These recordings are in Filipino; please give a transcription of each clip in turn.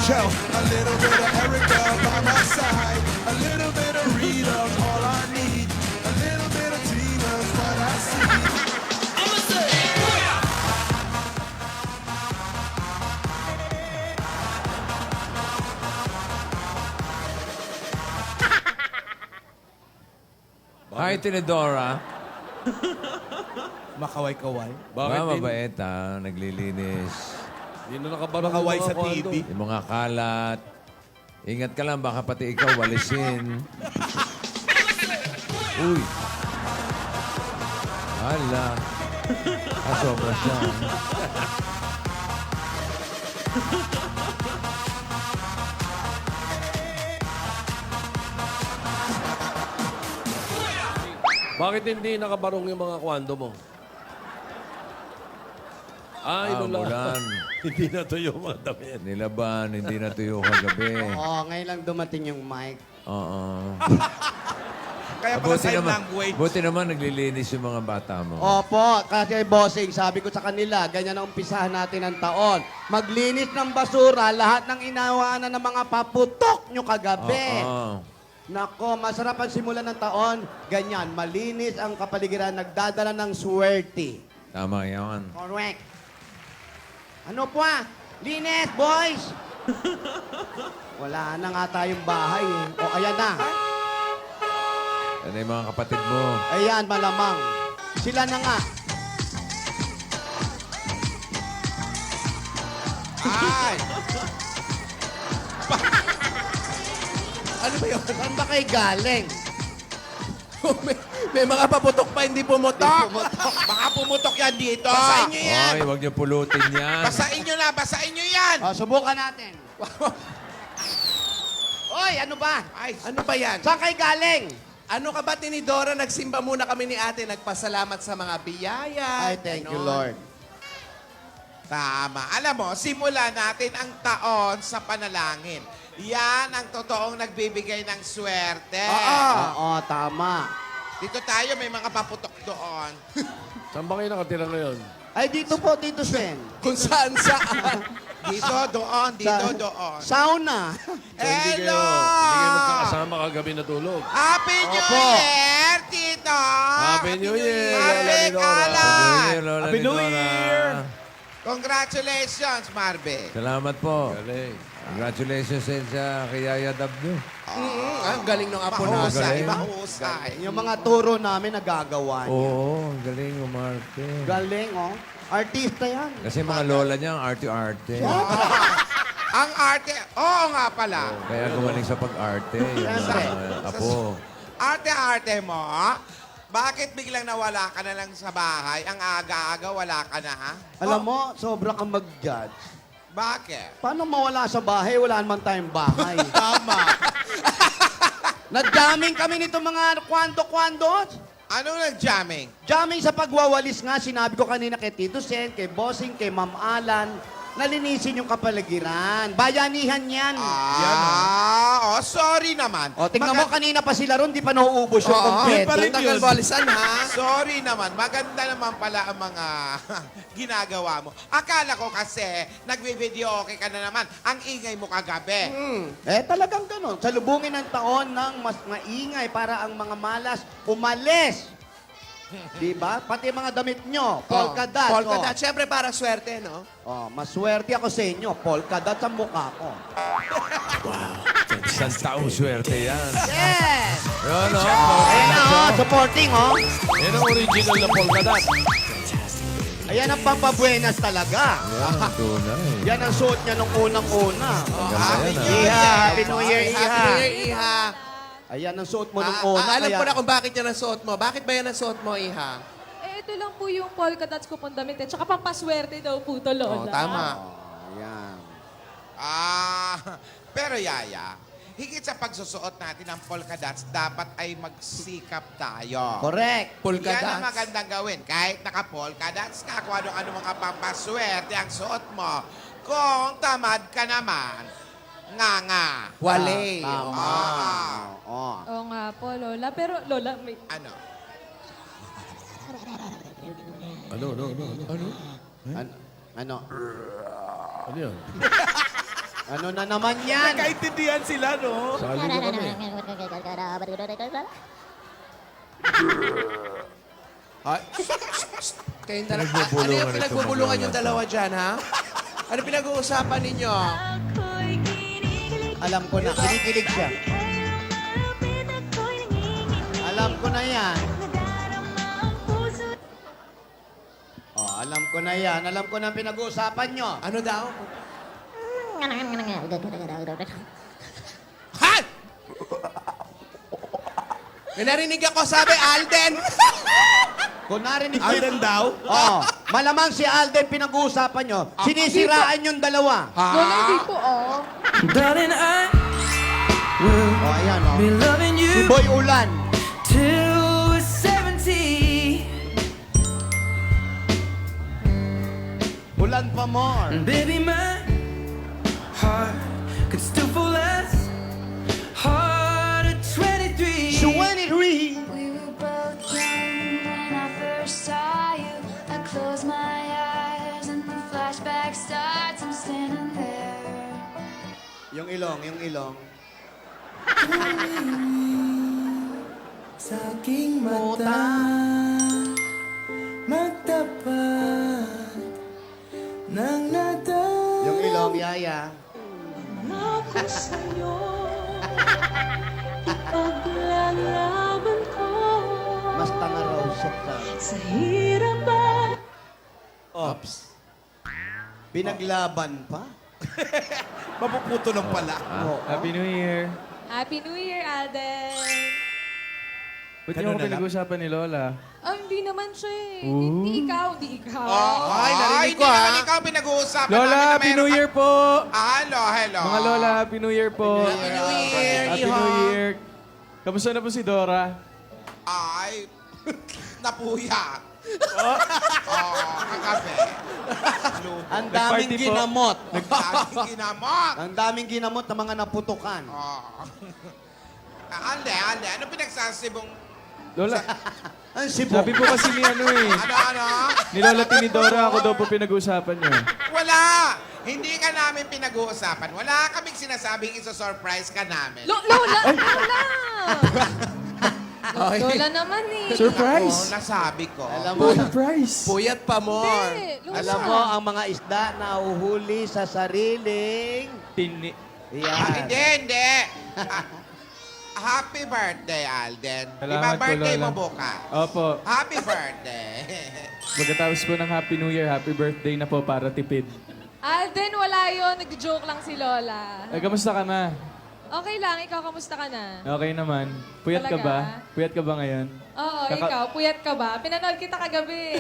Rachel. A little bit of Erica by my side. A little bit of Rita's all I need. A little bit of Tina's what I see. Hi, Tinidora. Makaway-kaway. Bakit mabait naglilinis. Hindi na nakabarang Makaway yung sa mga TV. kwento. Yung mga kalat. Ingat ka lang, baka pati ikaw walisin. Uy. Hala. Sobra siya. Bakit hindi nakabarong yung mga kwando mo? Ulan. Hindi na to yung mga damit. Nilaban, hindi natuyo kagabi. Oo, ngayon lang dumating yung mic. Oo. Kaya pala sign naman, language. buti naman naglilinis yung mga bata mo. Opo, kasi bossing, sabi ko sa kanila, ganyan ang umpisahan natin ang taon. Maglinis ng basura, lahat ng inawaan ng mga paputok nyo kagabi. Oo. Nako, masarap ang simulan ng taon. Ganyan, malinis ang kapaligiran, nagdadala ng swerte. Tama yan. Correct. Ano po Linis, boys! Wala na nga tayong bahay eh. O, ayan na. Ano yung mga kapatid mo? Ayan, malamang. Sila na nga. Ay! Ano ba yun? Saan ba kayo galing? may mga paputok pa hindi pumutok. Baka pumutok yan dito. Basahin nyo yan. Ay, huwag niyo pulutin yan. Basahin nyo na. Basahin nyo yan. O, subukan natin. Oy, ano ba? Ay, ano ba yan? Saan kayo galing? Ano ka ba, Tinidora? Nagsimba muna kami ni ate. Nagpasalamat sa mga biyaya. Ay, thank you, Ganon. Lord. Tama. Alam mo, simula natin ang taon sa panalangin. Yan ang totoong nagbibigay ng swerte. Oo, tama. Dito tayo, may mga paputok doon. Saan ba kayo nakatira ngayon? Ay, dito po, Tito Sen. Kung saan saan. Dito, doon, dito, doon. Sauna. Hindi Hello! kayo magkakasama kagabi na tulog. Happy New Opo. Year, Tito! Happy New Year, Happy Lola Lidora. Kala! Lola Happy New Lidora. Year! Congratulations, Marbe. Salamat po. Galing. Congratulations sa kay Yaya Dab nyo. Ang galing ng apo na. Mahusay, galing. mahusay. Yung mga turo namin, nagagawa niya. Oo, ang galing umarte. Galing, oh. Artista yan. Kasi mga lola niya, ang arte-arte. Ang arte, oo nga pala. Kaya gumaling sa pag-arte. Yung Siyempre. apo. Arte-arte mo, bakit biglang nawala ka na lang sa bahay? Ang aga-aga, wala ka na, ha? Alam mo, sobra kang mag-judge. Bakit? Paano mawala sa bahay? Wala naman tayong bahay. Tama. Nag-jamming kami nito mga kwando-kwandos. Anong nag-jamming? Jamming sa pagwawalis nga, sinabi ko kanina kay Tito Sen, kay Bossing, kay Ma'am Alan, nalinisin yung kapaligiran. Bayanihan yan. Sorry naman. O, tingnan mo, kanina pa sila ron, di pa nauubos yung Yun kompleto. pala yung tagal balisan, ha? Sorry naman. Maganda naman pala ang mga ginagawa mo. Akala ko kasi, nagbe-video okay ka na naman. Ang ingay mo kagabi. Eh, talagang ganun. Salubungin ang taon ng mas maingay para ang mga malas umalis. Di ba? Pati mga damit nyo, polka dot. Polka dot. Siyempre para swerte, no? Maswerte ako sa inyo. Polka dot sa mukha ko. Isang taong swerte yan. Yes! Yun, no? Ayan na, supporting, Yan ang original na polka dot. Ayan ang pampabuenas talaga. Yan, ang tunay. Yan ang suot niya nung unang-una. Ganda yan, Iha, Happy New Year, Happy Iha. New Year, Iha. Ayan ang suot mo nung una. Alam ko kaya- na kung bakit yan ang suot mo. Bakit ba yan ang suot mo, Iha? Ito lang po yung polka dots ko pong damit. Tsaka pampaswerte daw po to, Lola. Tama. Ayan. Pero Yaya, higit sa pagsusuot natin ng polka dots, dapat ay magsikap tayo. Correct. Polka Yan ang dots. magandang gawin. Kahit naka-polka dots ka, kung ano-ano mga pampaswerte ang suot mo. Kung tamad ka naman, nga. Wale. Tama. Oo. Oo nga po, Lola. Pero, Lola, may... Ano? Ano? Ano? Ano yun? Ano na naman yan? Nagkaintindihan sila, no? Sali mo kami. Ay, kayo na ano Pinagbubulungan yung ito, pinagbubulungan yung maglalaban. dalawa dyan, ha? Ano pinag-uusapan ninyo? Alam ko na, kinikilig siya. Alam ko na yan. Oh, alam ko na yan. Alam ko na ang pinag-uusapan nyo. Ano daw? Ha? May narinig ako, sabi, Alden! Kung narinig Alden daw? Oo. Malamang si Alden pinag-uusapan nyo. Sinisiraan yung dalawa. Lola, hindi po, oh. Darling, I will Oh, ayan, oh. be loving Si you Boy Ulan. till we're 70. Ulan pa more. And baby, my heart could still fall as hard at 23. 23. We were both young when I first saw you. I close my eyes and the flashback starts. I'm standing there. Yung ilong, yung ilong. Sa aking mata magtapat ng nata. Yung ilong, yaya. Ako sa'yo, ipaglalaban ko. Mas tanga raw siya. Sa hirap at Ops. Pinaglaban pa? Mapuputo lang pala. Happy New Year. Happy New Year, Alden! Ba't niyo ako pinag-usapan ni Lola? Oh, hindi naman siya eh. Hindi ikaw, hindi ikaw. Ay, narinig ko, hindi ha? naman ikaw pinag-uusapan Lola, namin na Happy meron New ka- Year po! Hello, hello. Mga Lola, Happy New Year po. Happy New Year, Happy iho. New Year. Kamusta na po si Dora? Ay, napuyat. Kakape. Ang daming Nag-party po. ginamot. Laging ginamot. Ang daming ginamot na mga naputukan. Ande, ano pinagsasibong... Lola, Ang sibo. sabi po kasi ni ano eh. Ano? Ni Lola Tinidora, ako daw po pinag-uusapan niyo. Wala! Hindi ka namin pinag-uusapan. Wala kaming sinasabing isa-surprise ka namin. Lola! Lola! Lola naman eh. Surprise! Ako, nasabi ko. Alam mo, Surprise! Puyat pa more. Hindi, Lola. alam mo, ang mga isda na uhuhuli sa sariling... Tini. Yan. Hindi. Happy birthday, Alden. Salamat po, birthday Lola. mo bukas. Opo. Happy birthday. Pagkatapos po ng Happy New Year, Happy Birthday na po para tipid. Alden, wala yun. Nag-joke lang si Lola. Ay, kamusta ka na? Okay lang. Ikaw, kamusta ka na? Okay naman. Puyat ka Talaga? ba? Puyat ka ba ngayon? Oo, ikaw. Puyat ka ba? Pinanood kita kagabi.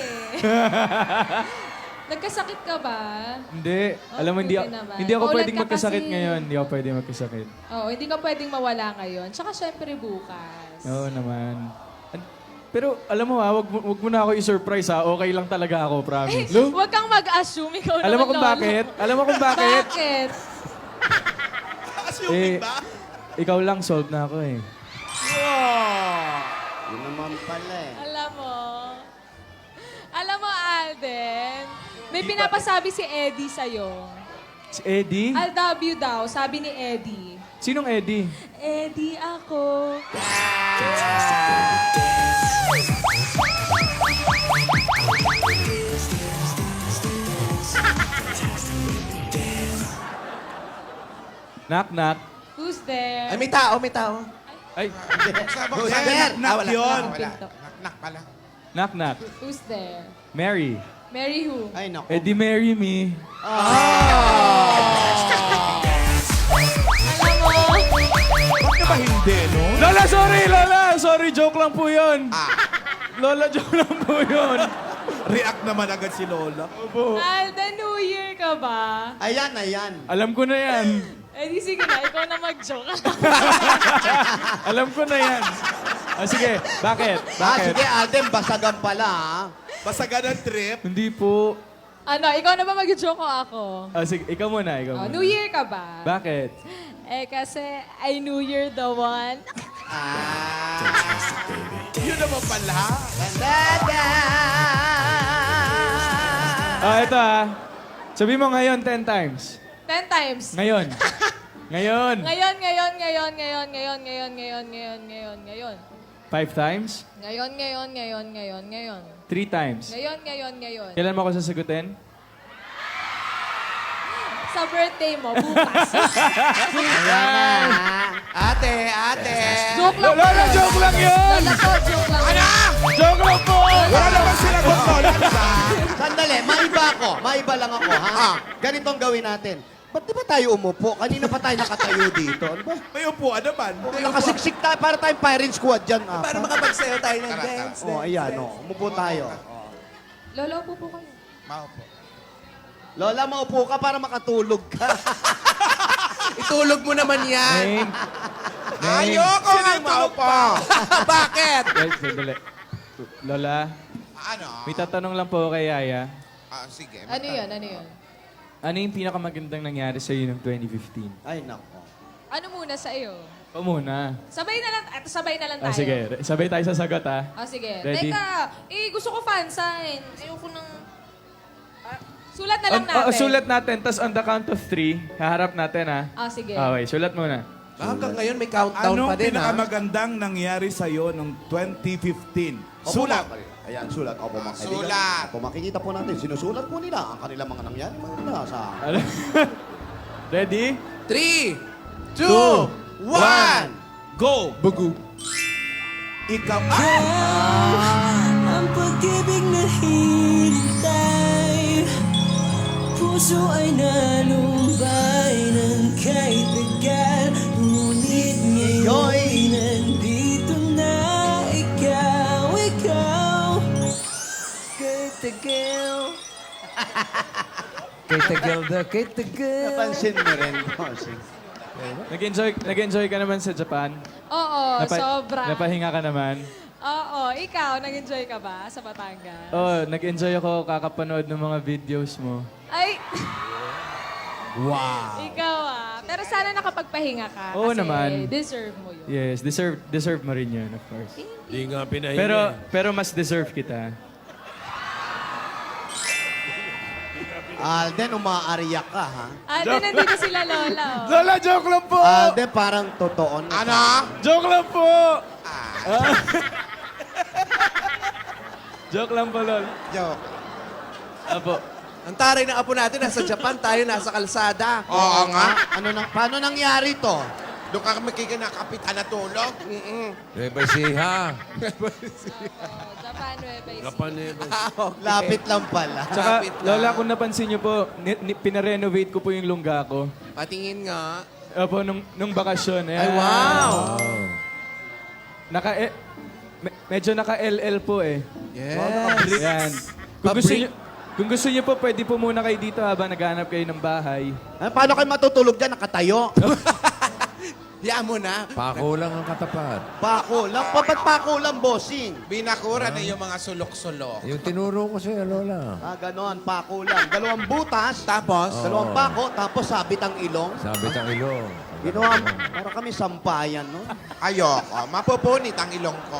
Nagkasakit ka ba? Hindi. Alam mo, buti hindi naman. ako Maulan pwedeng ka magkasakit kasi. ngayon. Hindi ako pwedeng magkasakit. Oo, hindi ka pwedeng mawala ngayon. Tsaka syempre bukas. Oo naman. Pero alam mo ha, wag mo na ako i-surprise ha. Okay lang talaga ako, promise. Huwag kang mag-assume. Ikaw Alam mo naman, kung Lolo. bakit? Alam mo kung bakit? Bakit? Eh, ikaw lang, solved na ako eh. Yun naman pala eh. Alam mo, Alden, may pinapasabi si Eddie sa'yo. Si Eddie? I love you daw, sabi ni Eddie. Sinong Eddie? Eddie ako. Knock, knock. Who's there? Ay, may tao, may tao. Ay, Sabang Sir, Knock yun. Wala. Pinto. Nak pala. knock, knock. Who's there? Mary. Mary who? Ay, naku. Eddie, marry me. Alam mo, Bakit ba hindi, no? Lola, sorry, Lola! Sorry, joke lang po yun. Ah. Lola, joke lang po yun. React naman agad si Lola. Opo. Alden, New Year ka ba? Ayan, ayan. Alam ko na yan. Eh di sige na, ikaw na mag-joke. Alam ko na yan. Ah, sige, bakit? Ah, Bakit? sige, Alden, basagan pala ha. Basagan ang trip. Hindi po. Ano, ikaw na ba mag-joke o ako? Ah, sige, ikaw muna, ikaw Oh, muna. New Year ka ba? Bakit? Eh kasi I New Year the one. Yun naman pala. Ah, ito ah. Sabi mo ngayon 10 times. 10 times. Ngayon. Ngayon. Ngayon. 5 times. Ngayon. 3 times. Ngayon. Kailan mo ako sasagutin? Sa birthday mo, bukas. Ate. Joke lang po. Lola, joke lang yun! Lola po, joke lang. Joke lang po! Wala naman sinagot mo. Sandali, maiba lang ako, ha? Ganito ang gawin natin. Ba't di ba tayo umupo? Kanina pa tayo nakatayo dito. Ano ba? May upuan naman. Nakasiksik tayo para tayong firing squad dyan. Para makapagsayo tayo ng Tara, dance. Oh, ayan, oh. Umupo tayo. Lolo, upo po kayo. Maupo. Lola, maupo ka para makatulog ka. Itulog mo naman yan. Name. Ayoko nga maupo. Bakit? Guys, sandali. Lola, Ano? may tatanong lang po kay Yaya. Sige. Ano yun? Ano yung pinakamagandang nangyari sa iyo noong 2015? Ay, nako. Ano muna sa iyo? O muna. Sabay na lang tayo. Sige, sabay tayo sa sagot, ha? Sige. Ready? Teka, gusto ko fan sign. Ayoko ng... sulat na lang natin. Sulat natin, tapos on the count of 3, haharap natin, ha? Sige. Okay, sulat muna. Hanggang ngayon may countdown Anong pa din, ha? pinakamagandang nangyari sa'yo noong 2015? Sulat. Ayan, sulat. Opo, makikita. Sulat. Opo, makikita po natin. Sinusulat po nila ang kanilang mga nangyari. Mga sa... Ano? Ready? 3, 2, 1. Go! Bugu. Ikaw, Ang pag-ibig na hinintay, puso ay nalumbay ng kahit tagal, ngunit ngayon'y nandito na ikaw, kahit tagal. Kay tagal. Napansin mo rin, bossing. Nag-enjoy ka naman sa Japan? Oo, sobra. Napahinga ka naman? Oo, ikaw, nag-enjoy ka ba sa Batangas? Oo, nag-enjoy ako kakapanood ng mga videos mo. Ay! Wow! Ikaw Pero sana nakapagpahinga ka. Oo kasi naman. deserve mo yun. Yes, deserve mo rin yun, of course. Di nga pinahinga. Pero mas deserve kita. Alden, umaariyak ka, ha? Nandito sila Lola. Oh. Lola, joke lang po! Alden, parang totoo na. Ano? Joke lang po! Joke lang po, Lol. Joke. Apo. Ang taray ng apo natin nasa Japan, tayo nasa kalsada. Oo nga. Paano nangyari to? Doon ka kapitan na tulog. Nueva Ecija. Japan, Nueva Ecija. Kapanero. Lapit lang pala. Tsaka, Lapit lang. Lola, kung napansin niyo po, pinarenovate ko po yung lungga ko. Patingin nga. Opo, nung bakasyon. Ay, wow! Medyo naka-LL po eh. Yes. Yan. Kung gusto niyo po, pwede po muna kayo dito habang naghahanap kayo ng bahay. Paano kayo matutulog dyan? Nakatayo. Diyan mo na. Pako lang ang katapat. Pako lang. Ba't pako lang, bossing? Binakura na yung mga sulok-sulok. Yung tinuro ko sa'yo, Lola. Ganon, pako lang. Dalawang butas, Tapos, dalawang pako, tapos sabit ang ilong. Sabi ng ilong. Ginawa, para kami sampayan, no? Ayoko. Mapupunit ang ilong ko.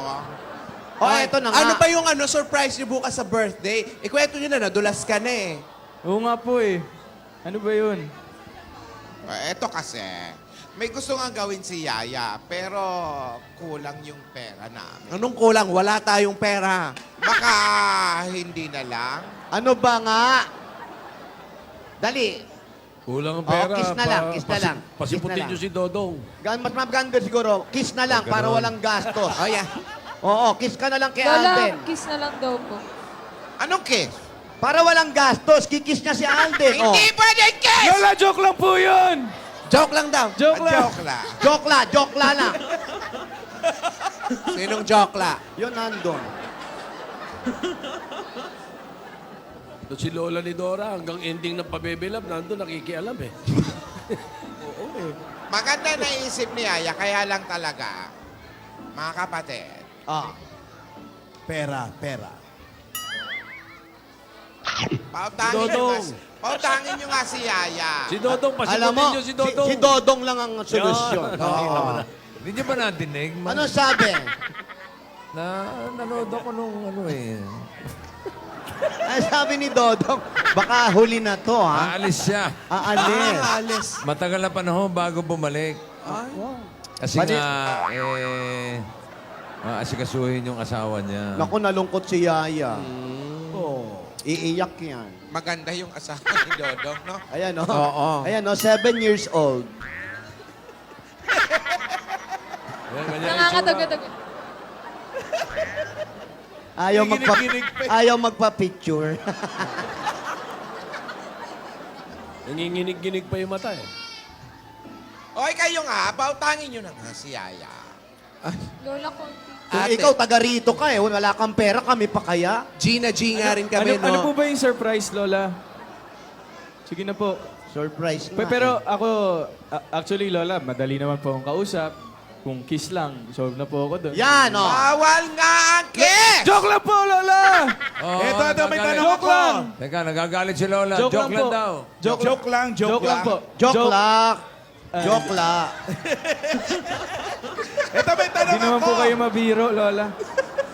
Eto na nga. ano ba yung surprise niyo bukas sa birthday? Ikwento niyo na, nadulas ka na eh. Oo nga po eh. Ano ba yun? Eto kasi, may gusto nga gawin si Yaya, pero kulang yung pera namin. Anong kulang? Wala tayong pera. Baka hindi na lang. Ano ba nga? Dali. Kulang ang pera. kiss na lang, kiss na lang. Pasiputin Kiss na niyo lang. si Dodong. Mas maganda siguro, kiss na lang para walang gastos. Oh, yeah. Oo, kiss ka na lang kay Lola, Alden. kiss na lang daw po. Anong kiss? Para walang gastos, kikis niya si Alden. Hindi pwede kiss! Lola, joke lang po yun! Joke lang daw. Joke lang! Joke lang. Jokla lang. Sinong jokla? Yun nandun. Ito si Lola ni Dora, hanggang ending ng pabebilab, nandun nakikialam eh. Maganda na isip ni Yaya, kaya lang talaga, mga kapatid, pera. Dodong. pautangin nyo nga si Yaya. Si Dodong, Alam pasiputin mo, niyo si Dodong. si Dodong lang ang solusyon. Hindi niyo ba nadinig? Ano sabi? Nanood ako nung ano eh. Ay, sabi ni Dodong, baka huli na to, ha? Aalis siya. Aalis. Alis. Matagal na panahon bago bumalik. Kasi Pati- nga, asikasuhin yung asawa niya. Naku, nalungkot si Yaya. Oh, iiyak yan. Maganda yung asawa ni Dodong, no? Ayan, no? Oo. Ayan, no? 7 years old. Yan, ganyan yung Nakakatagot. Ayaw magpa-picture. Nanginginig-ginig pa yung mata eh. Oy, kayo nga, pautangin nyo na nga si Yaya. Lola, konti. Kung Ate. ikaw, taga rito ka eh. Wala kang pera, kami pa kaya? Gina G nga rin kami, ano no? po ba yung surprise, Lola? Sige na po. Surprise nga. Pero ako, actually, Lola, madali naman po akong kausap. Kung kiss lang, solve na po ako doon. Yan, oh. Bawal nga ang kiss! Joke lang po, Lola! Oh, Ito, may tanong Joke ako. lang! Teka, nagagalit si Lola. Joke, lang po. daw. Joke lang. Joke lang po. Joke lang. Joke lang. Ito, may tanong Hindi naman ako. po kayo mabiro, Lola.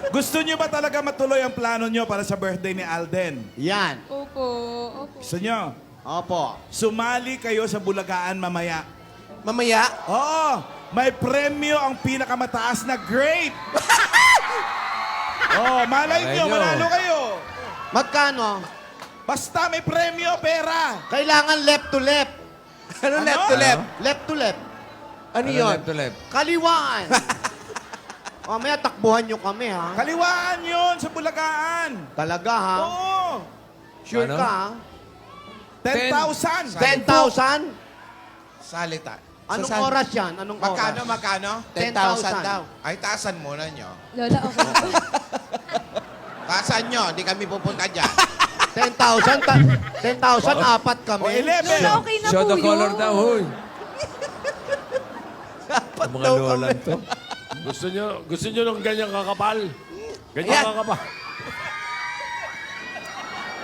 Gusto niyo ba talaga matuloy ang plano niyo para sa birthday ni Alden? Yan. Opo. Gusto niyo? Opo. Sumali kayo sa Bulagaan mamaya. Mamaya, Oo! May premyo ang pinakamataas na grade! Malay Malay nyo, nyo. manalo kayo! Magkano? Basta may premyo, pera! Kailangan left to left. ano left to left? Left to left. Ano yun? Left to left. Kaliwaan. Mamaya takbuhan nyo kami, ha? Kaliwaan yon sa Bulagaan! Talaga, ha? Oo! Sure Ano? ka, ha? 10,000! 10,000? Salita. Anong Sa- oras yan? Anong Magkano, oras? magkano? 10,000 daw. Ay, taasan muna nyo. Lola, okay po. Taasan nyo, hindi kami pupunta dyan. 10,000? 10,000, apat O, kami. 11! Lola, okay na Show po the yun. color daw, huy. Ang mga lola to. Gusto nyo ng ganyang kakapal? Ganyang Ayan. kakapal.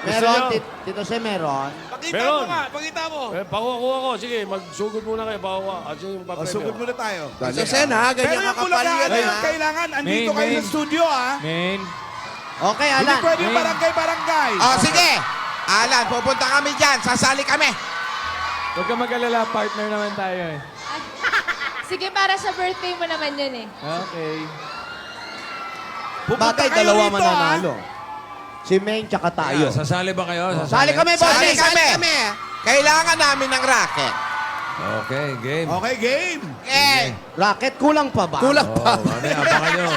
Meron, nyo? Tito Se, meron. Pakita Meron. mo nga, pakita mo! Pakuha ko. Sige, magsugod muna kayo. Pakuha. At yung O, papremyo. sugod muna tayo. So, Sen, ha? Pero Ganyan yung kakapal Bulagaan yan, na yun, ha? kailangan andito Main, kayo main. sa studio, ha? Men, Okay, Hindi Alan. pwede yung barangay-barangay. Oh, sige. Alan, pupunta kami dyan. Sasali kami. huwag ka mag-alala, partner naman tayo eh. Sige, para sa birthday mo naman yun eh. Okay. Pupunta Bagay, kayo dalawa rito, mananalo. Si Maine tsaka tayo. Ayan, sasali ba kayo? Sali kami, boss. Sali Sali kami. Kailangan namin ng racket. Okay, game. ha? Okay, game. Eh, Racket, kulang pa ba? Kulang pa. Oh, mamaya, abangan nyo.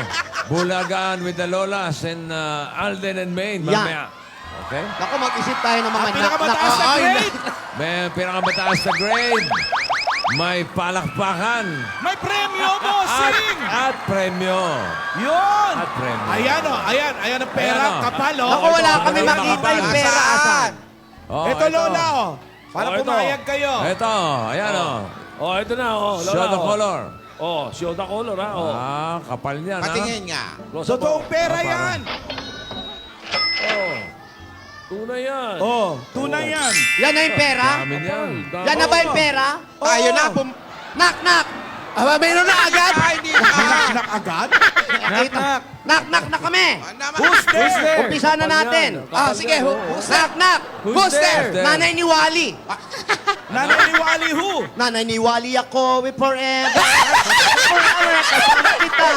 Bulagaan with the Lolas and Alden and Maine. Yeah. Mamaya. Okay? Naku, mag-isip tayo ng mga Ang pinakamataas na Ay, grade. May pinakamataas na grade. May palakpakan. May premyo, bossing! At premyo. Yun! At premyo. Ayan o, ayan ang pera, Ayan, o. kapal o. Naku, wala Ito, kami ito, makita nakapal. yung pera. Nasaan? Asan? Oh, Ito, Lola o. Para Oh, ito. pumayag kayo. Ito, ayan o. Oh, ito na. Oh, Lola, Show the oh. color. Oh, show the color, ha? Oh. Ah, kapal niyan, ha? patingin nga. Close up, Totoong pera Para. yan. Oh. Tunay yan. Oh, tunay yan. Yan na yung pera? Dami niyan. Yan na ba yung pera? Tayo na. Knock, knock! Aba, meron na agad. Ay, hindi na. Nak agad? Knock, knock na kami! Naman. Who's there? Umpisa na natin. Ah, sige. Knock, knock! Who's there? Nanay ni Wally. Nanay ni Wally who? Nanay ni Wally ako, we forever. Forever, kasama kita.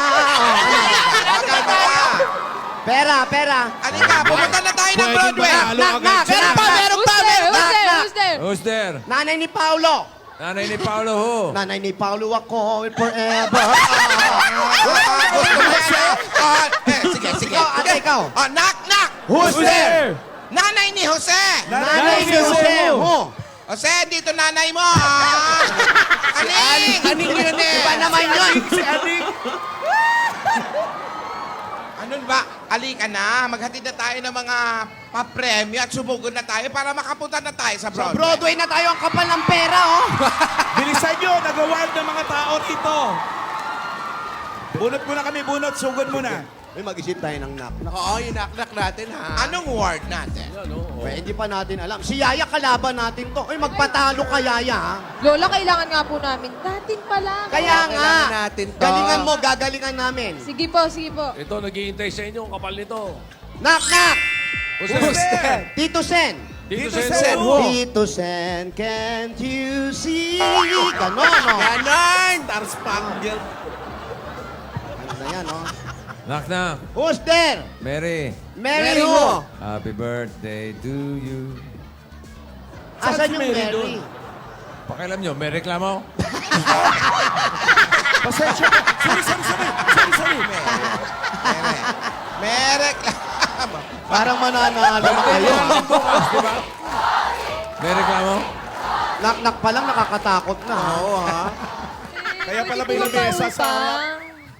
Maganda. Pera. Halika, pumunta na tayo ng Pwede Broadway. ba? Halo agad Knock, siya. meron pa. Who's there? Who's there? Nanay ni Paolo. Nanay ni Paolo who? Nanay ni Paolo ako, we forever. Gusto mo siya? Sige. Ikaw, ate, ikaw. Knock, knock. Who's there? Nanay ni Jose. Nanay ni Jose mo. Jose, dito nanay mo. Aning. Aning yun eh. Iba naman yun. Si Aning. Ano ba? Alika na. Maghatid na tayo ng mga papremyo at sumugod na tayo para makapunta na tayo sa Sa Broadway. Broadway na tayo ang kapal ng pera, oh. Bilisan nyo, nag-award ng mga tao rito. Bunot muna kami, sugod muna. May mag-isip tayo ng knock. Oo, yung knock-knock natin, ha? Anong word natin? Hindi pa natin alam. Si Yaya, kalaban natin to. Ay, magpatalo ka, Yaya, ha? Lola, kailangan nga po namin. Datin pa lang. Kaya nga. Kailangan natin to. Galingan mo, gagalingan namin. Sige po, sige po. Ito, naghihintay sa inyo. Ang kapal nito. Knock, knock! Who's that? Tito Sen. Tito Sen. Sen. Tito Sen, can't you see? Ganon, no? Ganon! Star Spangled. Ano na yan, no? Knock na. Who's there? Mary. Mary who? Happy birthday to you. Asan yung Mary? Pakialam nyo, may reklamo? May reklamo. Parang mananalo na kayo. Bukas, di ba? May reklamo? Knock-knock pa lang, nakakatakot na. Oo, ha? Kaya pala may lamesa sa...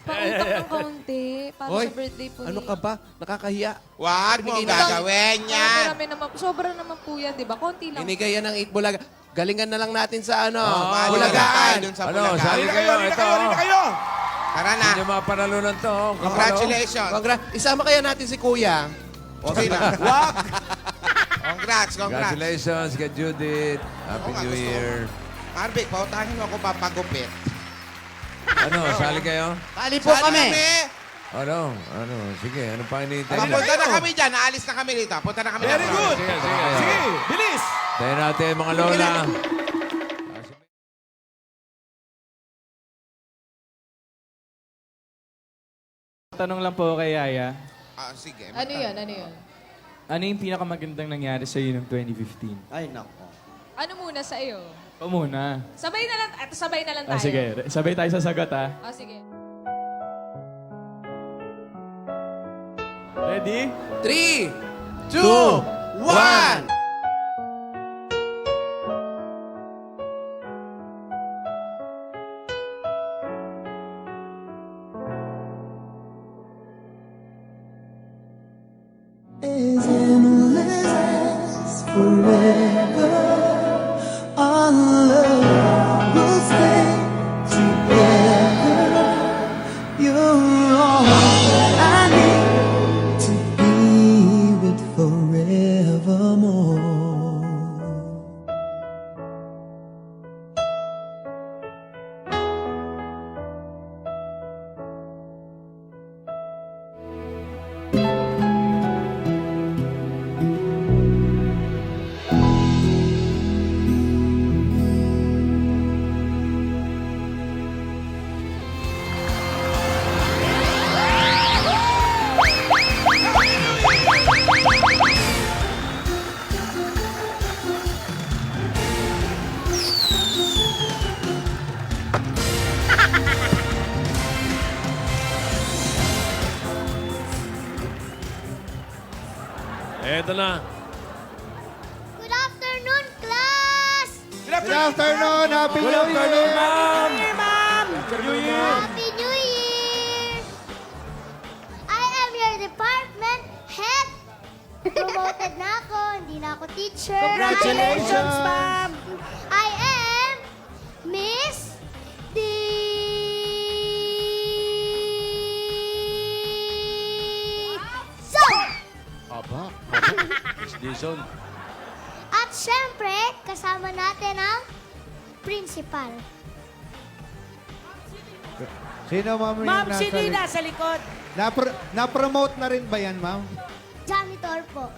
Pautang ng kaunti para Hoy, sa birthday po ano ni- ka ba? Nakakahiya. Wag mo Binigay na- gagawin yan. Marami naman, sobra naman po yan, di ba? Konti lang. Binigay yan ng 8 Bulaga. Galingan na lang natin sa ano, Ah, Bulagaan. Dun sa Ano, Bulacan. sali kayo, ito. Tara na. Hindi mapanalunan to. Congratulations. Isama kaya natin si Kuya. Okay lang. Wag. Congrats. Congratulations kay Judith. Happy Oo nga, New gusto ko. Year. Marvic, pautahin mo ako papagupit. Ano, sali kayo? Tali po kami. Ano? Sige, ano pa hinihintay niyo? Papunta na kami dyan. Naalis na kami dito. Punta na kami. Very dito. good. Sige. Bilis! Tayo natin, mga lola. Tanong lang po kay Yaya. Ah, sige. Ano yun? Ano yun? Ano yung pinakamagandang nangyari sa iyo noong 2015? Ay, nako. Ano muna sa iyo? O muna. Sabay na lang tayo. Sige, sabay tayo sa sagot, ha? Sige. Ready? 3, 2, 1. As endless forever, our love will stay together. You're all that I need to be with forevermore. Eto na. Good afternoon, class! Good afternoon. Happy New Year. Happy New Year! I am your department head. Promoted na ako, hindi na ako teacher. Congratulations, ma'am. I am Miss D. So, Aba. Miss Dizon. at syempre, kasama natin ang principal. Sino, ma'am, yung Ma'am, nasa sino yung nasa likod? Na-promote na rin ba yan, ma'am? Janitor po.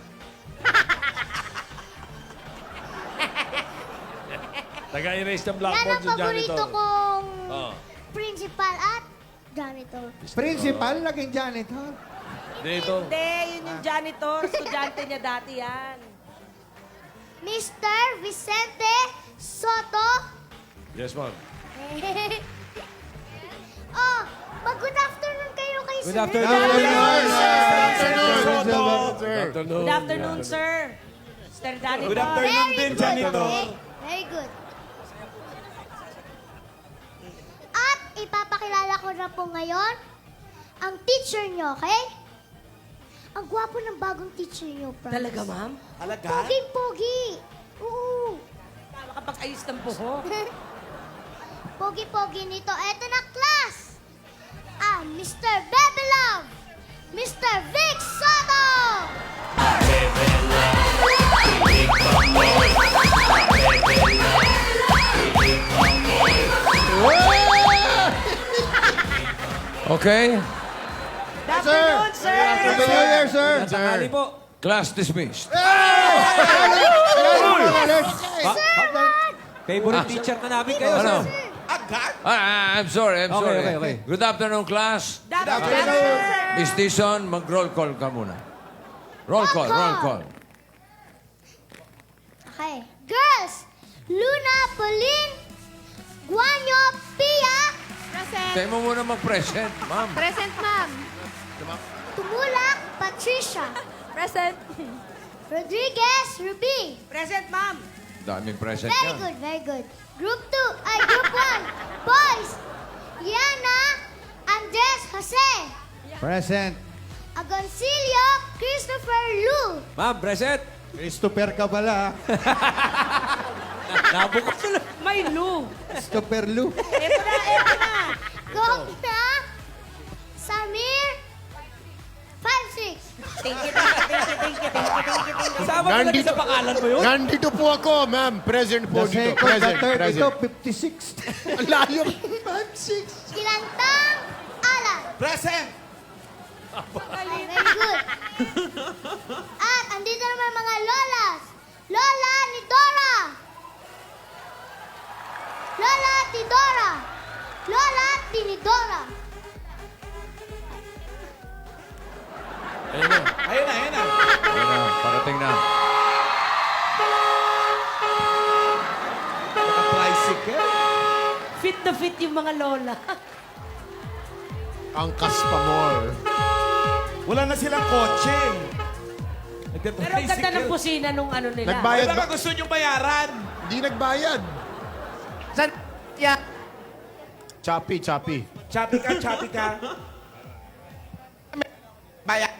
Taga-erase ng Yan blackboard ang yung paborito janitor. kong Oh. principal at janitor. Principal, naging janitor. Dito. Hindi, yun yung janitor. Estudyante niya dati yan. Mr. Vicente Soto. Yes, ma'am. Oh, mag-good afternoon kayo kay Good sir. afternoon. Afternoon. Good afternoon, sir. Mr. Janitor. Good afternoon. Very din, good, janitor. okay? Very good. At ipapakilala ko na po ngayon ang teacher nyo, okay? Ang gwapo ng bagong teacher nyo, promise. Talaga, ma'am? Pogi-pogi. Oo. Makapag-ayos ng buhok. Pogi-pogi nito. Eto na, class! Mr. Baby Love! Mr. Vic Soto! Okay? Good afternoon, sir. Happy New Year, sir. Sakali po. Class dismissed. Favorite teacher na namin kayo, Ano? sir. Agad? I'm sorry. Okay, okay. Good afternoon, class. Miss Dison, mag-roll call ka muna. Roll call. Okay. Girls, Luna, Pauline, Guanyo, Pia, Present. Tayo mo muna mag-present, ma'am. Present, ma'am. Tumulak, Patricia, Present. Rodriguez, Ruby. Present, ma'am. Daming present Very yan. good, very good. Group 1, boys, Yana, Andres, Jose, Present. Agoncillo, Christopher, Lu. Ma'am, present. Christopher ka pala. Nabukas na. May Lu. Christopher Lu. Ito na. Gokna, Samir, 5-6. Thank you. Kasama ko na sa pangalan mo yun? Nandito po ako, ma'am. Present po The dito. second, the third, Present. ito, 56. Ang layo. 5-6. Kilantang, Alan. Present! Okay, very good. At andito naman mga lolas. Lola ni Dora. Lola Tidora. Lola Tinidora. Ayun na. Ayun na, parating na. Tricycle. Fit na fit yung mga lola. Ang Kaspamor. Wala na silang kotse. Pero ang ganda ng pusina nung ano nila. Nagbayad ba? gusto nyo bayaran? Hindi nagbayad. San? Yeah. Choppy. Choppy ka. Bayan.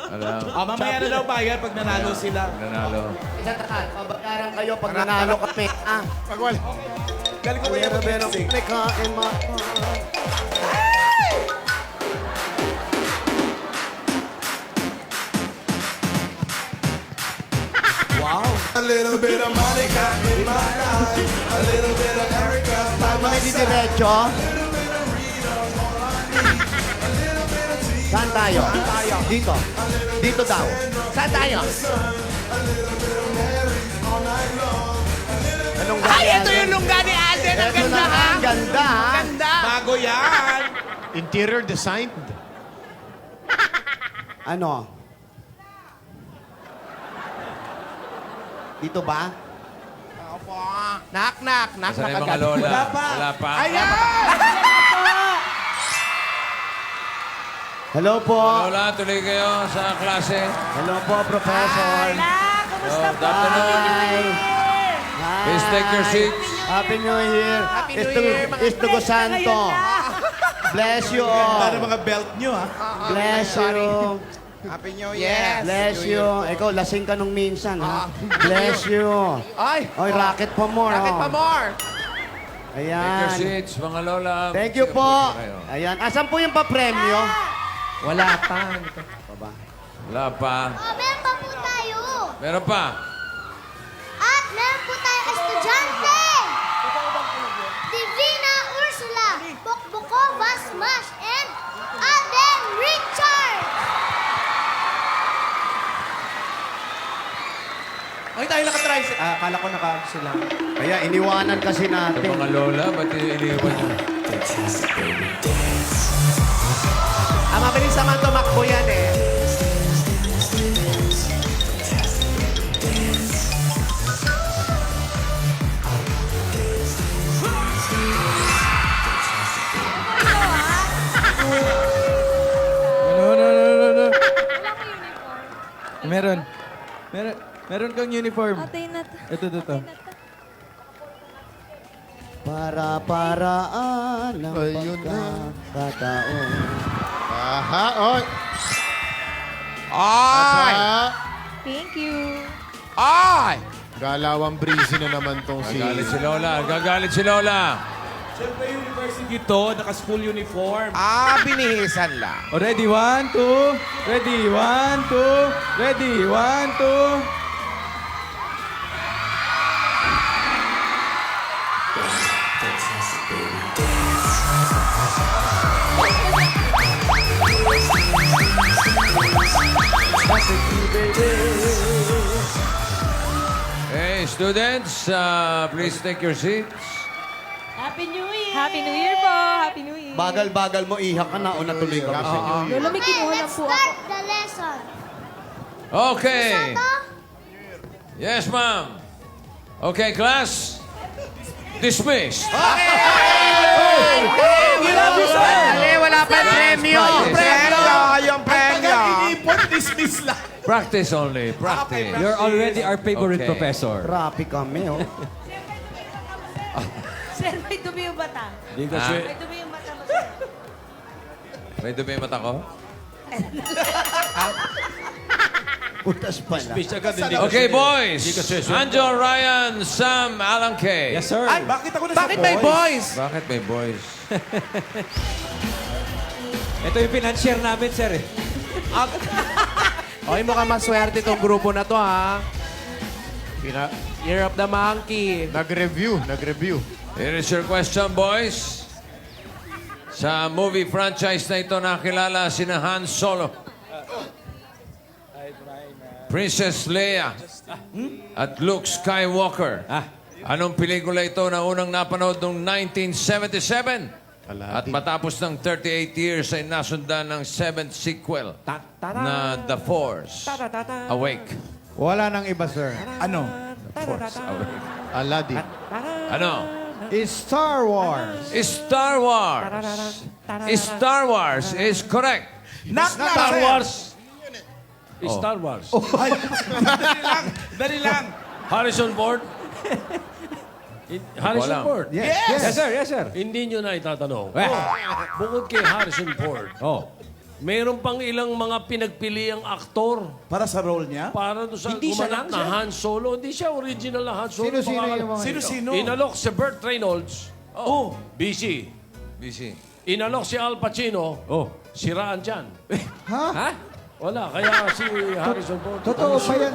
Alam, Mamaya na daw bayan pag nanalo sila. nanalo. Isang takan, pabayaran kayo pag nanalo kami. Pag wala. Galing ko ba yung Mexico? May kain mga... A little bit of Monica in my life. A little bit of Erica by Saan my mga side. didiretso? Saan tayo? Dito. Dito daw. Saan tayo? Anong ganda? Ay, ito yung lungga ni Alden. Ang ganda, ha? Ang ganda, ha? Bago yan. Interior design. Ano? Dito ba? Knock. Saan yung mga lola? Wala pa. Hello po. Lola, tuloy kayo sa klase. Hello po, Professor. Kumusta Good afternoon. Hi. Please take your seats. Happy New Year. Happy New Year, mga Istugo Santo. Bless you all. Ano mga belt nyo, ha? Bless you. Happy New Year. Bless you. Ikaw, lasing ka nung minsan, ha? Bless you. Ay, Oy, rocket pa more. bakit pa more? Take your Ayan. seats, mga lola. Thank you po. Kayo. Ayan. Asan po yung pa-premyo? Wala pa. Baba. Wala pa. Oh, meron pa po tayo. Meron pa. At meron po tayong estudyante. Divina Ursula, Bokbokova Smash, and Alden Richard. Ay, tayo nakatricycle. Akala ko sila. Kaya iniwanan kasi natin. Mga lola, ba't iniwan niyo? Mabilis naman tumakbo yan eh. No. Wala ko uniform. Meron kang uniform. Atay na to. Ito. Para-paraan ng Ayun na. pagkakataon. Aha, oy. Ay! Thank you. Ay! Galawang breezy na naman tong si... Gagalit si Lola. Siyempre, university to. Naka-school uniform. Binihisan lang. O, ready? 1, 2. Ready? 1, 2. Ready? 1, 2. Hey, students, please take your seats. Happy New Year! Happy New Year po! Happy New Year! Bagal-bagal mo, iha ka na o natuloy ka. Lolo, may kinuha lang po ako. Start the lesson. Okay. Yes, ma'am. Okay, class. Dismissed. Wala pa premyo! Yung premyo! Dismiss lang. Practice only. Practice. You're already our favorite Okay. professor. Rapi kami, oh. Sir, may dumi yung bata. Hindi kasi... May dumi yung bata mo, sir. May dumi yung mata ko? Putas pala. Speech agad, hindi kasi... Okay, boys. Hindi kasi... Anjo, Ryan, Sam, Alan K. Yes, sir. Ay, bakit ako Bakit may boys? Bakit may boys? Ito yung financier namin, sir. Eh. Okay, mukhang maswerte itong grupo na to, ha? Year of the Monkey. Nag-review. Here is your question, boys. Sa movie franchise na ito nakilala sina Han Solo, Princess Leia, at Luke Skywalker. Anong pelikula ito na unang napanood noong 1977? At matapos ng 38 years ay nasundan ng 7th sequel na The Force Awake. Wala nang iba, sir. Ano? Force Awake. Aladdin. Ano? Star Wars. Star Wars. Star Wars is correct. Star Wars! Star Wars. Dali lang. Harrison Ford? Harrison Wala. Ford? Yes, sir. Yes, sir. Hindi nyo na itatanong. Bukod kay Harrison Ford, Oh. mayroon pang ilang mga pinagpiliang aktor Para sa role niya? para doon sa Hindi siya gumanap lang, na sir. Han Solo. Hindi siya original na Han Solo. Sino-sino Baka- yung mga Sino-sino? Inalok si Burt Reynolds. Oh. BC. BC. Inalok si Al Pacino. Oh. Siraan dyan. Ha? Wala. Kaya si Harrison Ford. Totoo pa yan.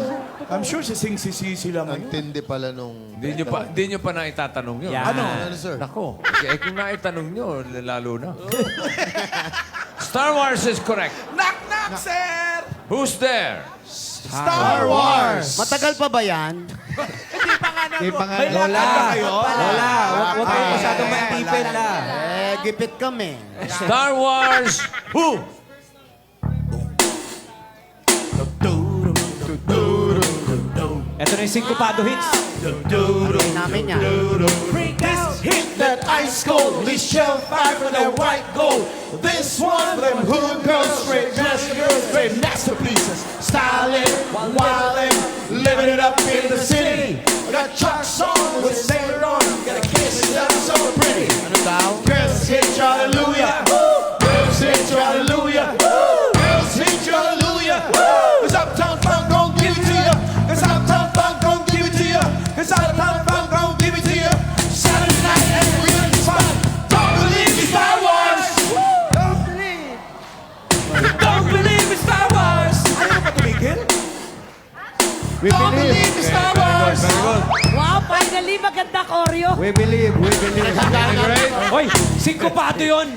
I'm sure sising-sisi lang Ang tindi pala nung... Hindi nyo pa na itatanong yun. Yeah. Ano, sir? Nako. Okay, kung naitanong nyo, lalo na. Star Wars is correct. Knock, sir! Who's there? Star Wars! Matagal pa ba yan? Hindi pa nga. Lola. Lola. Huwag kayo masyadong maitipid na. Gipit kami. Star Wars who? Ito na yung Syncopado hits. Namin yan. Hit that ice cold, Michelle Pfeiffer for that white gold. This one, them hood girls, straight dress girls, great masterpieces. Styling, wilding, living it up in the city. I got Chuck's on with Sailor on, got a kiss that's so pretty. Ano daw? Girls hit you, hallelujah. Girls hit you, hallelujah. Girls hit you, hallelujah. Cause Uptown Funk gon' give it to you. Cause Uptown Funk gon' give it to you. Cause Uptown Funk gon' give it to you. Saturday night and we're in fun. Don't believe it's Star Wars. Don't believe. Don't believe it's Star Wars. Ayaw ba tumigil? Don't believe it's Star Wars. Wow, finally, maganda choreo. We believe. Hoy, Syncopado yun.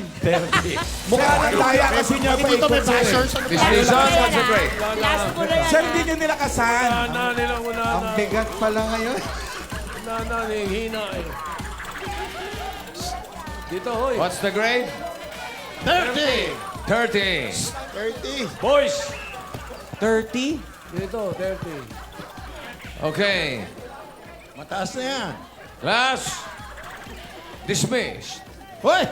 Mukha na taya kasi niya pa ikot, sir. Miss Dizon, what's the break? Last mo na yan. Sir, hindi niya nilakasan. Nana nilang una. Ang bigat pala ngayon. Nana nilang hina eh. Dito, hoy. What's the grade? 30. 30. 30. Boys. 30? Dito, 30. Okay. Mataas na yan. Class, dismissed. Hoy!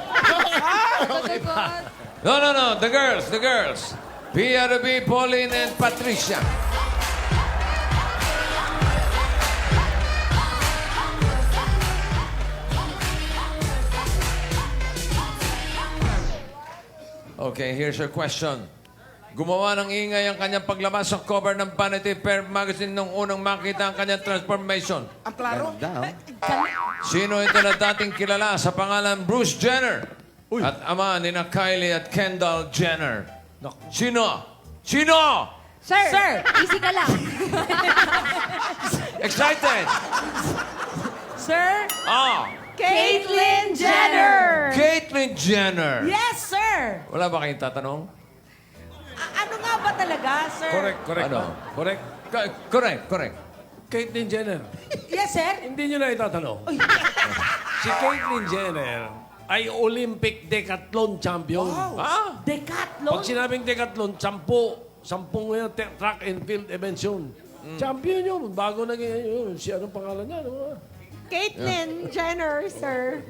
No. The girls. Pia, Ruby, Pauline, and Patricia. Okay, here's your question. Gumawa ng ingay ang kanyang paglabas sa cover ng Vanity Fair magazine nung unang makita ang kanyang transformation. Ang klaro. Sino ito na dating kilala sa pangalan Bruce Jenner? At ama ni na Kylie at Kendall Jenner. Sino? Sir, easy ka lang. Excited? Sir, Caitlyn Jenner! Caitlyn Jenner. yes, sir. Wala ba kayong tatanong? Ano nga ba talaga, sir? Correct Ano? ba? Correct. Correct. Caitlyn Jenner. Yes, sir. Hindi nyo na itatanong. Si Caitlyn Jenner ay Olympic decathlon champion. Ha? Decathlon? Pag sinabing decathlon, sampung ngayon, track and field events yun. Champion yun. Bago naging yun. Si anong pangalan niya? Ano? Caitlyn Jenner, sir.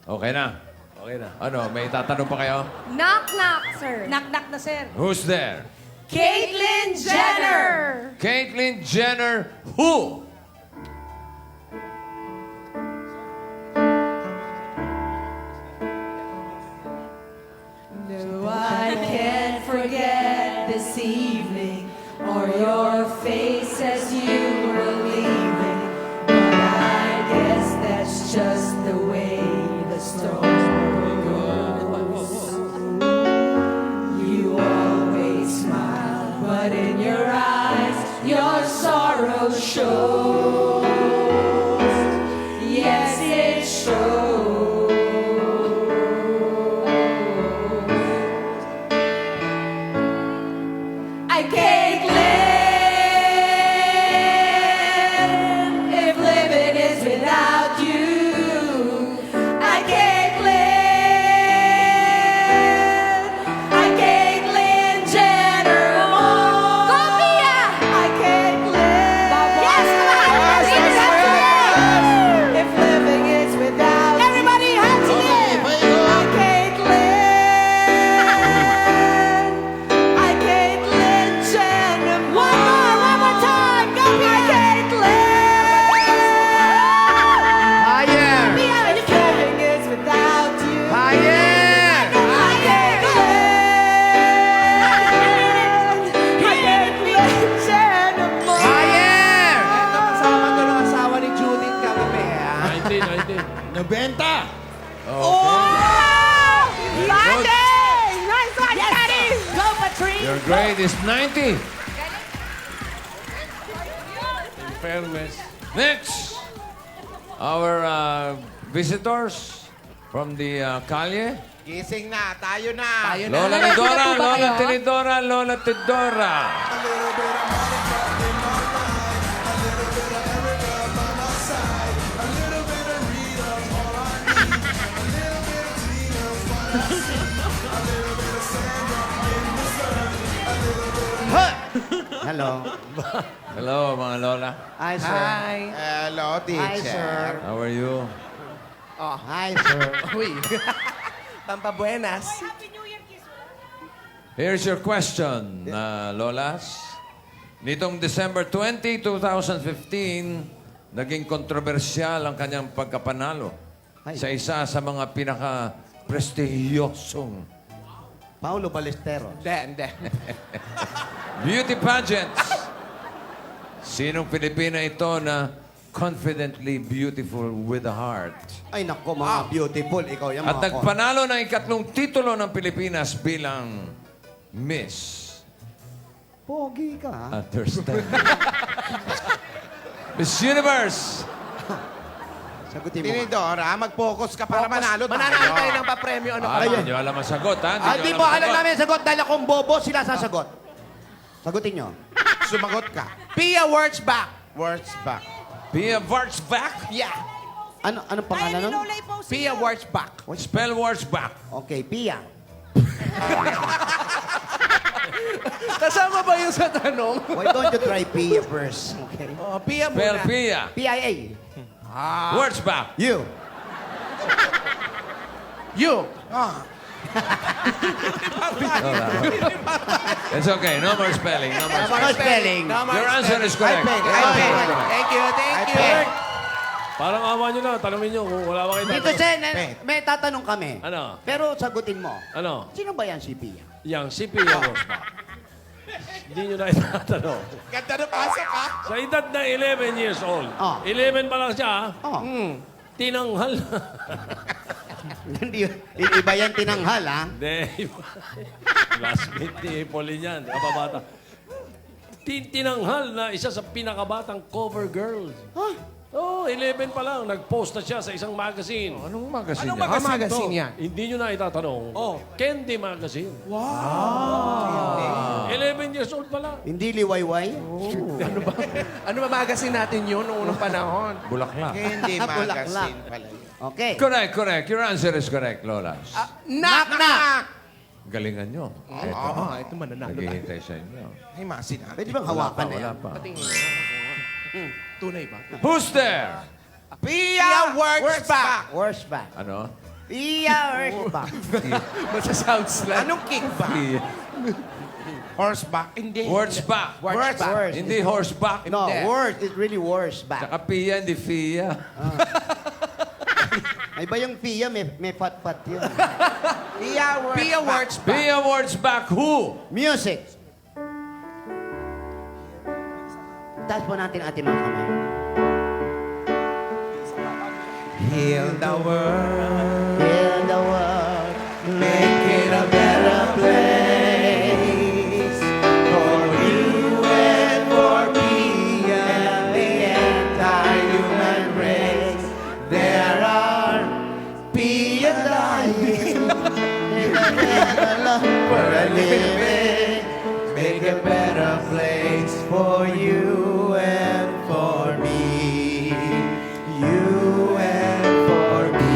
Okay na. Okay na. Ano, may tatanong pa kayo? Knock, knock, sir. Knock-knock na, sir. Who's there? Caitlyn Jenner! Caitlyn Jenner, who? No, I can't forget this evening or your face as you were leaving. But I guess that's just the way the story goes. You always smile, but in your eyes, your sorrow shows. Yes, it shows. I can't live if living is without you. I can't live. I can't live Jenner more. Go Mia! I can't live. Yes, if living is without everybody hands in. I can't live. I can't live Jenner more. One more time. Go Mia! I can't live. Higher! Mia, if living is without you. Higher! I can't live. I can't live Jenner more. Higher! Ito, kasama ko ng asawa ni Judith kagabi, ha? 19. 90. Nice one, Daddy! Go, Patrice! Your grade is 90. In fairness. Next, our visitors from the Kalye. Gising na, tayo na. Lola ni Dora, Lola Tinidora, Lola Tidora. A little bit of Monica in my life, a little bit of Erica by my side, a little bit of Rita, all I need, a little bit of Tina's what I see, a little bit of Sandra in the sun, a little bit of Hello. Hello, mga Lola. Hi, sir. Hello, Hi, teacher. sir. How are you? Oh, hi, sir. Uy. Pampabuenas. Here's your question, Lolas. Nitong December 20, 2015, naging kontrobersyal ang kanyang pagkapanalo sa isa sa mga pinaka-prestihiyosong Paulo Balesteros. Hindi. beauty pageants. Sinong Pilipina ito na confidently beautiful with a heart? Ay, nako, mga beautiful. Ikaw yan, At mga nagpanalo ng ikatlong titulo ng Pilipinas bilang Miss Pogi ka, ha? Understand. Miss Universe. Sagutin mo. Tinidora, mag-focus ka para manalo tayo. Mananalo tayo ng papremyo. Ano ka ba? Hindi nyo alam ang sagot, ha? Di nyo mo alam ang namin ang sagot dahil akong bobo, sila sasagot. Sagutin nyo. Sumagot ka. Pia words back. Words back. Pia Wurzbach. Yeah. Anong pangalan nun? Pia words back. Spell Wurzbach. Okay, Pia. Kasama ba yun sa tanong? Why don't you try Pia first? Okay. Oh, Pia Spell muna. Pia. P-I-A. Wurzbach. You. You. It's okay. No more spelling. No more Mga spelling. spelling. Your answer is correct. I Your answer is pay. correct. Thank you. Parang awa nyo na. Tanongin nyo kung wala ba kayo Dito, Sen, may tatanong kami. Ano? Pero sagutin mo. Ano? Sino ba yan si Pia? Yang si Pia Wurzbach. Hindi nyo na itatanong. Ganda na pasok, ha? Sa edad na 11 years old. 11 pa lang siya, ha? Oh. Tinanghal. Hindi, iba yan tinanghal, ha? Hindi. Classmate ni Pauline yan. Kapabata. Tinanghal na isa sa pinakabatang cover girls. Huh? Oo, Oo, 11 pa lang. Nag-post na siya sa isang magazine. Anong magazine Anong yan? magazine yan? Hindi nyo na itatanong. Oh. Candy Magazine. Wow! 11 years old pa lang. Hindi liwayway? Ano ba magazine natin yun noong unang panahon? Bulaklak. Hindi Bulaklak. magazine pala yun. Okay. Correct. Your answer is correct, Lola. Knock, knock! Galingan nyo. Ito. Ito mananalo tayo. Naghihintay sa inyo. Ay, mga sinabi. Pwede bang hawakan na Wala yan? pa. Tunay ba? Who's there? Pia works back. Worst back. Ano? Pia worst back. Basta sounds like... Anong kickback? Horseback? Hindi. Words back. Worst back. Worst. Hindi horseback. No, worst. It's really worst back. Tsaka Pia, hindi Fia. Ay ba yung Pia, may pat-pat yun. Pia works back. Pia words back who? Music. Taas po natin ating mga kamay. Heal the world. Heal the world. Make it a better place. For you and for me and the entire human race. There are Pia dying. For a living. Make a better place for you and for me. You and for me.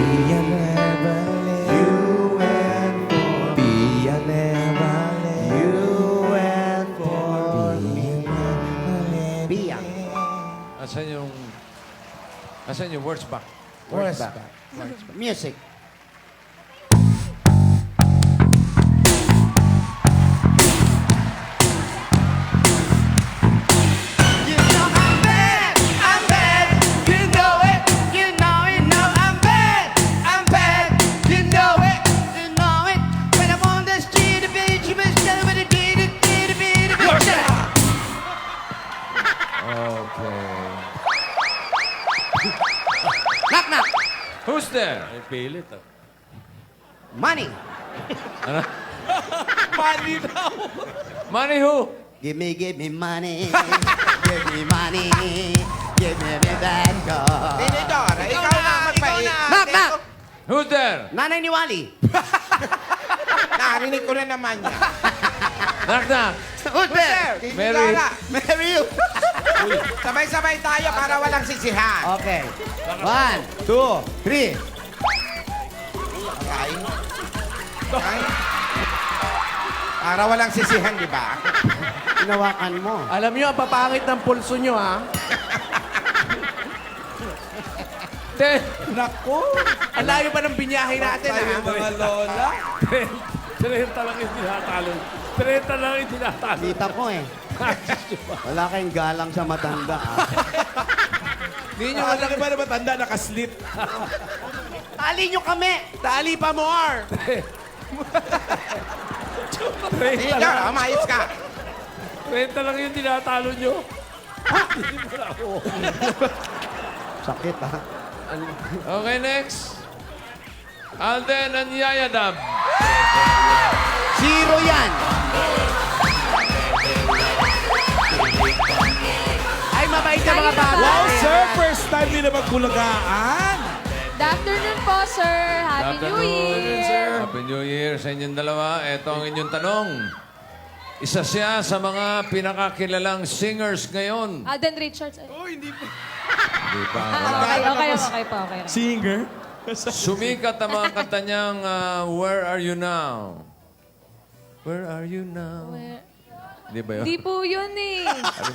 You and for me. You and for me. Pia. Asan yung words back? Words back. Music. You know I'm bad. I'm bad. You know it. You know it. No, I'm bad. I'm bad. You know it. You know it. When I'm on the street, the beach, you must know what it did. Okay. Knock, knock. Who's there? Ay, pilit ah. Money. Ano? Money daw. Money who? Give me money. Give me money. Give me that car. Tinidora, ikaw na magpait. Knock, knock. Who's there? Nanay ni Wally. Narinig ko na naman yan. Knock, knock. Who's there? Mary. Mary you. Sabay-sabay tayo para walang sisihan. Okay. 1, 2, 3. Okay? Okay? Para walang sisihan, di ba? Hinawakan mo. Alam nyo, ang papangit ng pulso nyo, ha? Naku! Ang layo pa ng binyahe natin, ha? Mga lola. 30 lang yung tinatalo. 30 lang yung tinatalo. Kita ko eh. Wala kayong galang sa matanda. Ah. Hindi nyo Ang laki ba na matanda nakaslit? Tali nyo kami! Tali pa more! 30 Ikaw, lang. umayos ka. 30 lang yung tinatalo nyo. Hindi mo na ako. Sakit ha. Okay, next. Alden and Yayadab. Zero yan! Ay, mabait ka mga bata. Wow, sir! First time nila magkulagaan. Good afternoon po, sir. Happy New Year. Happy New Year sa inyong dalawa. Ito ang inyong tanong. Isa siya sa mga pinakakilalang singers ngayon. Alden Richards. Hindi pa. Okay po. Singer? Sumikat ang mga kanta niyang Where Are You Now? Where are you now? Di ba yun? Hindi po yun eh.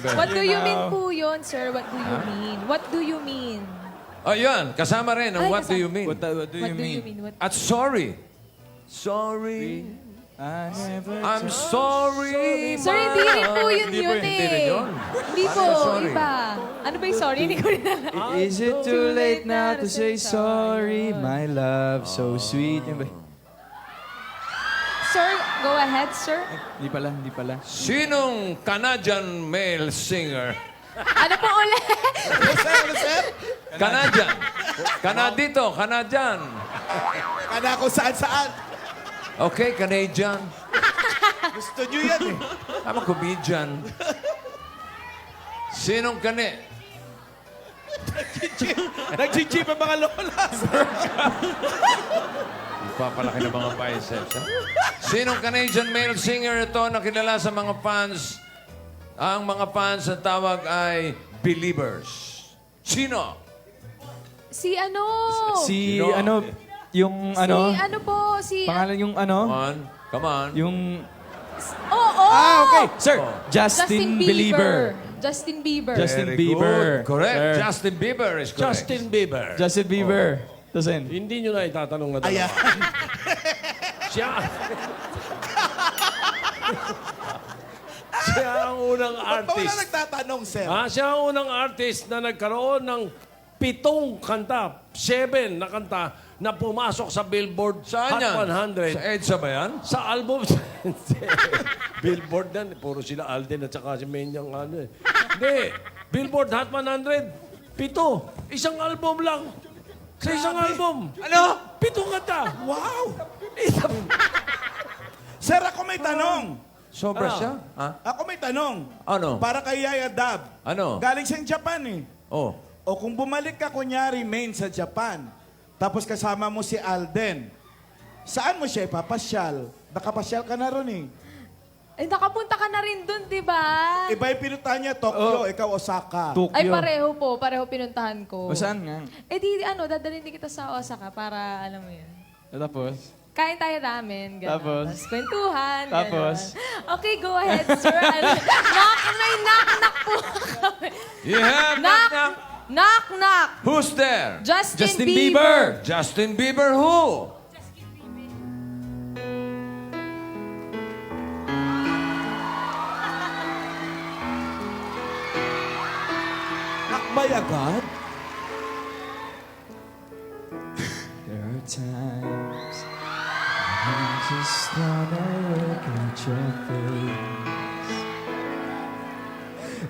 ba? What do you mean po yun, sir? What do you mean? What do you mean? Oh, yun. Kasama rin ang Ay, What Do You Mean? What do you mean? What- At Sorry. Sorry. I never I'm sorry. Sir, hindi rin po yun Hindi po yun yun. eh. Hindi rin yun. Hindi po, sorry? iba. Ano ba yung sorry? Hindi ko rin alam. Is it too late now to say sorry, my love, so sweet? Yun ba? Sir, go ahead, sir. Hindi pala. Sinong Canadian male singer? Ano po ulit? Canadian. Canadito, Canadian. Kana ko saan-saan. Okay, Canadian. Gusto nyo yan eh. I'm a comedian. Sinong kani? Nag-jeep ang mga lola. Ipapalaki ng mga biceps. Ha? Sinong Canadian male singer ito na kilala sa mga fans? Ang mga fans ang tawag ay Believers. Sino? Si ano? Si Sino? ano, yung ano, Si ano po? Si... pangalan yung ano, Come on. yung... Oo! okay. Sir, Oh. Justin Believer. Justin Bieber. Justin Very Bieber. good. Correct. Sir. Justin Bieber is correct. Justin Bieber. Justin Bieber. Doesn't. Hindi nyo na itatanong na dalawa. Ayan. Siya... siya ang unang Ba't ba wala artist. nagtatanong, sir? Siya ang unang artist na nagkaroon ng 7 kanta, 7 na kanta na pumasok sa Billboard Saan yan? Hot 100. Sa EDSA ba yan? Sa album. Billboard yan. Puro sila Alden at saka si Menyang ano eh. Hindi. Billboard Hot 100. 7. Isang album lang. Sa isang album. Ano? 7 kanta. Wow! Sir, ako may tanong. Sobra siya? Ha? Ako may tanong. Ano? Para kay Yaya Dab. Ano? Galing siyang Japan eh. Oh. O kung bumalik ka kunyari, main sa Japan, tapos kasama mo si Alden, saan mo siya ipapasyal? Nakapasyal ka na ron eh. Eh, nakapunta ka na rin dun, di ba? Iba yung pinuntahan niya, Tokyo, ikaw Osaka. Tokyo. Ay, pareho po. Pareho pinuntahan ko. O saan nga? Eh, di, ano, dadalhin din kita sa Osaka para, alam mo yun. Tapos? Kain tayo ramen, gano'n. Tapos? Kwentuhan, gano'n. Tapos? Okay, go ahead, sir. May knock-knock po kami. You have knock. Knock-knock. Who's there? Justin Bieber. Justin Bieber who? Nakbay agad? There are times I just wanna look at your face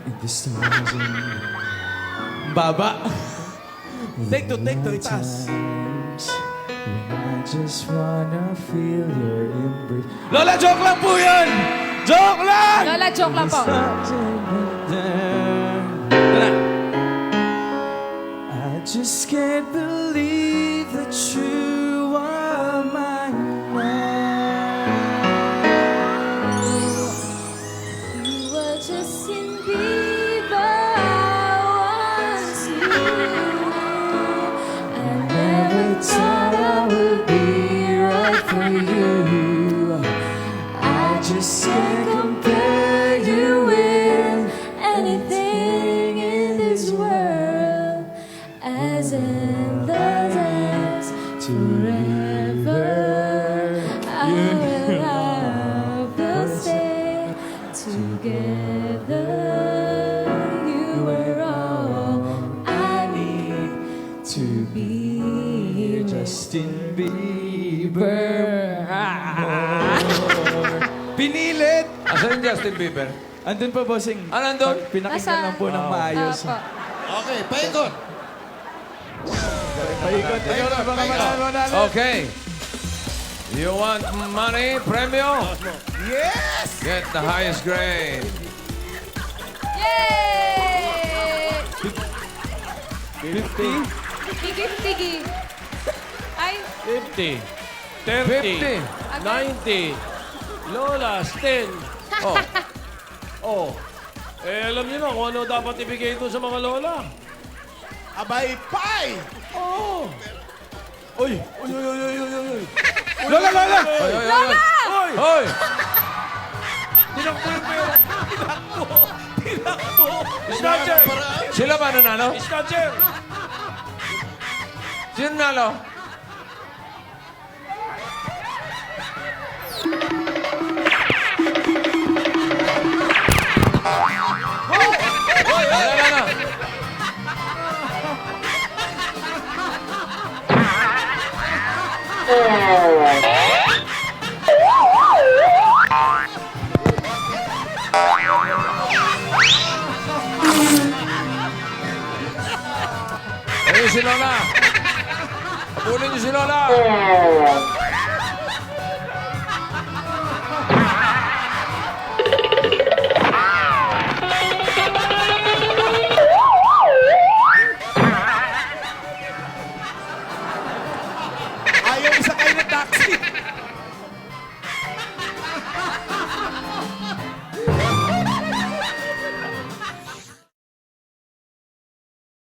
and the stars in Baba. Take two, itaas. Times when I just wanna feel your embrace. Lola, joke lang po yun! Joke lang! Lola, joke lang po. I just can't believe that you are mine now. You were Justin Bieber, I want you. I never thought I would be right for you. I just can't compare you with anything in this world. As in the dance forever, our love will stay together. You were all I need To be Justin Bieber. Pinilit! Asan yung Justin Bieber? Andun pa, bossing. Nandun? Pinakinggan lang po ng maayos. Apo. Okay, paikot. Paikot. Ikaw na mga manalo. Okay. You want money, premio? Yes! Get the highest grade. Yay! 50. Pigi-pigi. Ay, 50. 30. 90. Lolas, 10. Oh. Oh. Eh, alam niyo na kung ano dapat ibigay ito sa mga lola. Abay, pie! Oh. Uy! Uy, uy, uy, uy, uy, uy. Lola, Lola! Oy, oy, oy, oy. Uy! Hoy! Tinakbo yung pera. Tinakbo! Tinakbo! Snatcher! Sila ba nanalo? Snatcher! Sino nanalo? Hoy! Wala na. Ayun si Lola. Pulin niyo si Lola.